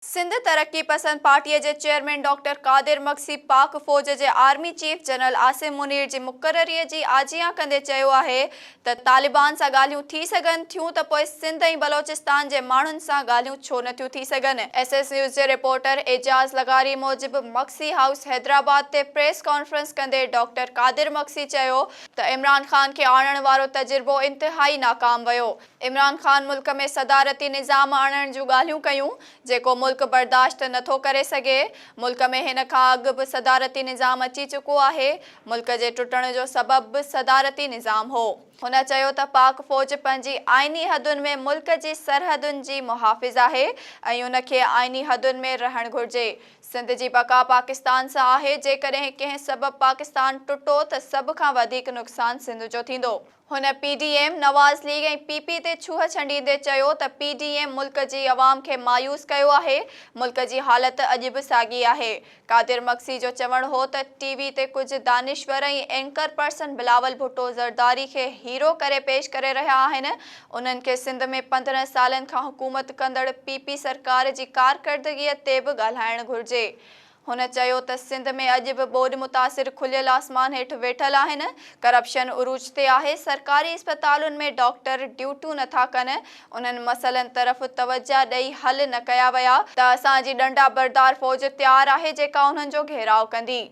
सिंध तरक्की पसंद पार्टीअ जे चेयरमैन डॉक्टर कादिर मक्सी पाक फ़ौज जे army chief general Asim Munir जी मुक़ररीअ जी आजियां कंदे चयो आहे त तालिबान सां ॻाल्हियूं थी सघनि थियूं त पोइ सिंध ऐं बलोचिस्तान जे माण्हुनि सां ॻाल्हियूं छो नथियूं थी सघनि। SS न्यूज़ जे रिपोर्टर एजाज़ लगारी मूजिबि मक्सी हाउस हैदराबाद ते प्रेस कॉन्फ्रेंस कंदे डॉक्टर कादिर मक्सी चयो त इमरान ख़ान खे आणण वारो तजुर्बो इंतिहाई नाकाम वियो। इमरान ख़ान मुल्क में सदारती निज़ाम आणण जूं ॻाल्हियूं कयूं जेको मुल्क बर्दाश्त नथो करे सघे। मुल्क में हिन खां अॻु बि सदारती निज़ाम अची चुको आहे। मुल्क जे टुटण जो सबब बि सदारती निज़ाम हो। हुन चयो त पाक फ़ौज पंहिंजी आइनी हदुनि में मुल्क जी सरहदुनि जी मुहाफ़िज़ आहे ऐं उन खे आइनी हदुनि में रहणु घुर्जे। सिंध जी बका पाकिस्तान सां आहे। जेकॾहिं कंहिं सबबु पाकिस्तान टुटो त सभ खां वधीक नुक़सान सिंध जो थींदो। हुन PDM, नवाज़ लीग ऐं PP ते छूह छंडींदे चयो त PDM मुल्क जी अवाम खे मायूस कयो आहे। मुल्क जी हालत अॼु बि साॻी आहे। कादिर मक्सी जो चवणु हो त TV ते कुझु दानिश्वर ऐं एंकर पर्सन बिलावल भुट्टो ज़रदारी खे हीरो करे पेश करे रहिया आहिनि। उन्हनि खे सिंध में 15 सालनि खां हुकूमत कंदड़ PP सरकार जी कारकर्दगीअ ते बि ॻाल्हाइणु घुर्जे। हुन चयो त सिंध में अॼु बि ॿोॾि मुतासिर खुलियल आसमान हेठि वेठल आहिनि। करप्शन उरूज ते आहे। सरकारी अस्पतालुनि में डॉक्टर ड्यूटियूं नथा कनि। उन्हनि मसइलनि तरफ़ तवजा ॾेई हल न कया विया त असांजी ॾंडा बरदार फ़ौज तयारु आहे जेका उन्हनि जो घेराव कंदी।